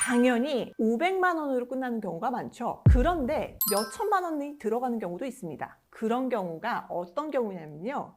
당연히 500만 원으로 끝나는 경우가 많죠. 그런데 몇 천만 원이 들어가는 경우도 있습니다. 그런 경우가 어떤 경우냐면요.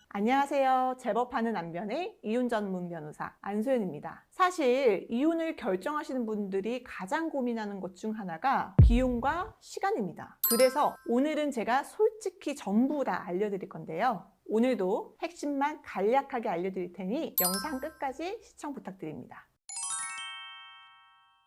안녕하세요. 제법하는 남편의 이혼 전문 변호사 안소연입니다. 사실 이혼을 결정하시는 분들이 가장 고민하는 것 중 하나가 비용과 시간입니다. 그래서 오늘은 제가 솔직히 전부 다 알려드릴 건데요. 오늘도 핵심만 간략하게 알려드릴 테니 영상 끝까지 시청 부탁드립니다.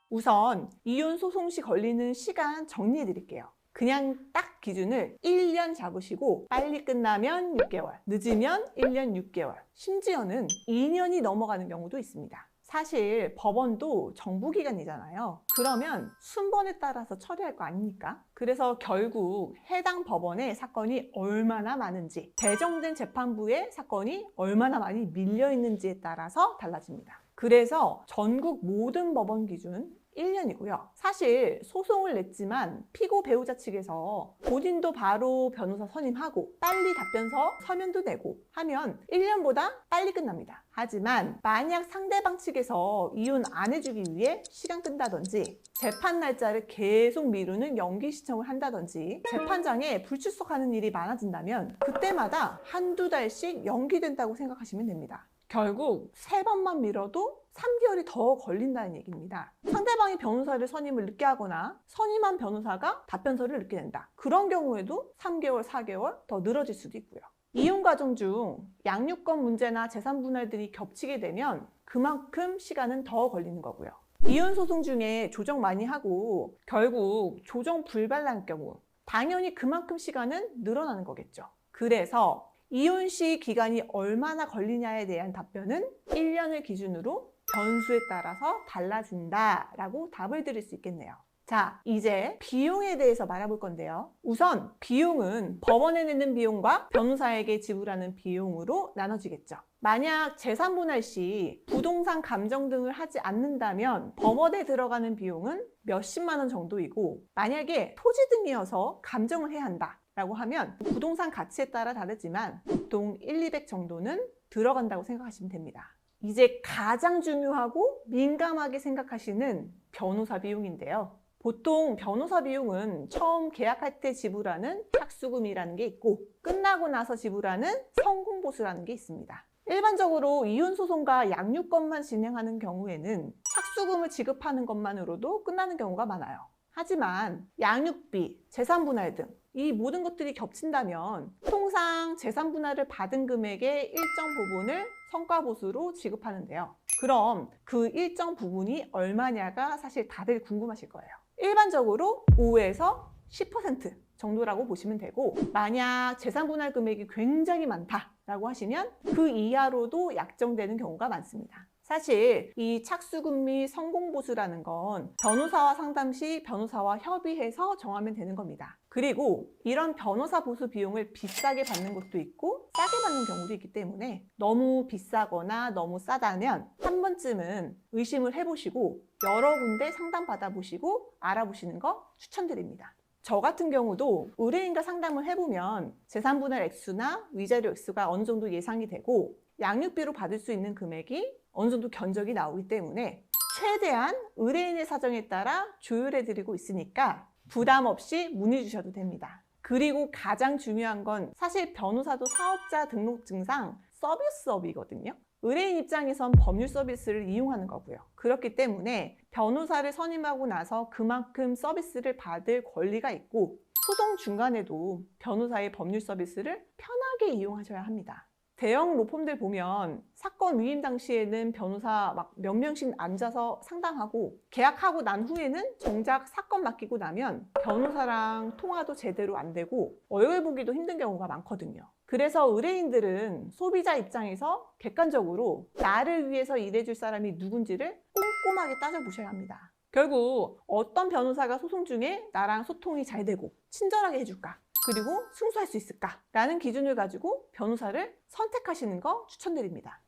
우선 이혼 소송 시 걸리는 시간 정리해 드릴게요. 그냥 딱 기준을 1년 잡으시고 빨리 끝나면 6개월, 늦으면 1년 6개월, 심지어는 2년이 넘어가는 경우도 있습니다. 사실 법원도 정부기관이잖아요. 그러면 순번에 따라서 처리할 거 아닙니까? 그래서 결국 해당 법원의 사건이 얼마나 많은지, 배정된 재판부의 사건이 얼마나 많이 밀려 있는지에 따라서 달라집니다. 그래서 전국 모든 법원 기준 1년이고요. 사실 소송을 냈지만 피고 배우자 측에서 본인도 바로 변호사 선임하고 빨리 답변서 서면도 내고 하면 1년보다 빨리 끝납니다. 하지만 만약 상대방 측에서 이혼 안 해주기 위해 시간 끈다든지 재판 날짜를 계속 미루는 연기 신청을 한다든지 재판장에 불출석하는 일이 많아진다면 그때마다 한두 달씩 연기된다고 생각하시면 됩니다. 결국 3번만 미뤄도 3개월이 더 걸린다는 얘기입니다. 상대방이 변호사를 선임을 늦게 하거나 선임한 변호사가 답변서를 늦게 낸다. 그런 경우에도 3개월, 4개월 더 늘어질 수도 있고요. 이혼 과정 중 양육권 문제나 재산 분할들이 겹치게 되면 그만큼 시간은 더 걸리는 거고요. 이혼 소송 중에 조정 많이 하고 결국 조정 불발할 경우 당연히 그만큼 시간은 늘어나는 거겠죠. 그래서 이혼 시 기간이 얼마나 걸리냐에 대한 답변은 1년을 기준으로 변수에 따라서 달라진다라고 답을 드릴 수 있겠네요. 자, 이제 비용에 대해서 말해볼 건데요. 우선 비용은 법원에 내는 비용과 변호사에게 지불하는 비용으로 나눠지겠죠. 만약 재산 분할 시 부동산 감정 등을 하지 않는다면 법원에 들어가는 비용은 몇십만 원 정도이고 만약에 토지 등이어서 감정을 해야 한다 라고 하면 부동산 가치에 따라 다르지만 보통 1,200 정도는 들어간다고 생각하시면 됩니다. 이제 가장 중요하고 민감하게 생각하시는 변호사 비용인데요. 보통 변호사 비용은 처음 계약할 때 지불하는 착수금이라는 게 있고 끝나고 나서 지불하는 성공보수라는 게 있습니다. 일반적으로 이혼 소송과 양육권만 진행하는 경우에는 착수금을 지급하는 것만으로도 끝나는 경우가 많아요. 하지만 양육비, 재산 분할 등 이 모든 것들이 겹친다면 통상 재산 분할을 받은 금액의 일정 부분을 성과보수로 지급하는데요. 그럼 그 일정 부분이 얼마냐가 사실 다들 궁금하실 거예요. 일반적으로 5에서 10% 정도라고 보시면 되고 만약 재산 분할 금액이 굉장히 많다라고 하시면 그 이하로도 약정되는 경우가 많습니다. 사실 이 착수금 및 성공보수라는 건 변호사와 상담 시 변호사와 협의해서 정하면 되는 겁니다. 그리고 이런 변호사 보수 비용을 비싸게 받는 것도 있고 싸게 받는 경우도 있기 때문에 너무 비싸거나 너무 싸다면 한 번쯤은 의심을 해보시고 여러 군데 상담 받아보시고 알아보시는 거 추천드립니다. 저 같은 경우도 의뢰인과 상담을 해보면 재산분할 액수나 위자료 액수가 어느 정도 예상이 되고 양육비로 받을 수 있는 금액이 어느 정도 견적이 나오기 때문에 최대한 의뢰인의 사정에 따라 조율해드리고 있으니까 부담 없이 문의 주셔도 됩니다. 그리고 가장 중요한 건 사실 변호사도 사업자 등록증상 서비스업이거든요. 의뢰인 입장에선 법률 서비스를 이용하는 거고요. 그렇기 때문에 변호사를 선임하고 나서 그만큼 서비스를 받을 권리가 있고 소송 중간에도 변호사의 법률 서비스를 편하게 이용하셔야 합니다. 대형 로펌들 보면 사건 위임 당시에는 변호사 막 몇 명씩 앉아서 상담하고 계약하고 난 후에는 정작 사건 맡기고 나면 변호사랑 통화도 제대로 안 되고 얼굴 보기도 힘든 경우가 많거든요. 그래서 의뢰인들은 소비자 입장에서 객관적으로 나를 위해서 일해줄 사람이 누군지를 꼼꼼하게 따져보셔야 합니다. 결국 어떤 변호사가 소송 중에 나랑 소통이 잘 되고 친절하게 해줄까? 그리고 승소할 수 있을까? 라는 기준을 가지고 변호사를 선택하시는 거 추천드립니다.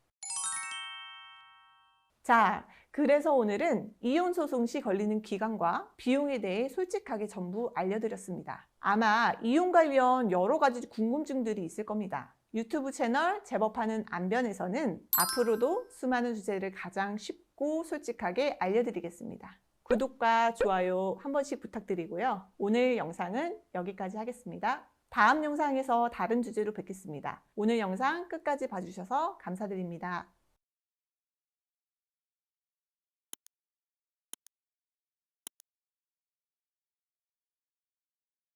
자, 그래서 오늘은 이혼 소송 시 걸리는 기간과 비용에 대해 솔직하게 전부 알려드렸습니다. 아마 이혼 관련 여러 가지 궁금증들이 있을 겁니다. 유튜브 채널 제법하는 안변에서는 앞으로도 수많은 주제를 가장 쉽고 솔직하게 알려드리겠습니다. 구독과 좋아요 한 번씩 부탁드리고요. 오늘 영상은 여기까지 하겠습니다. 다음 영상에서 다른 주제로 뵙겠습니다. 오늘 영상 끝까지 봐주셔서 감사드립니다.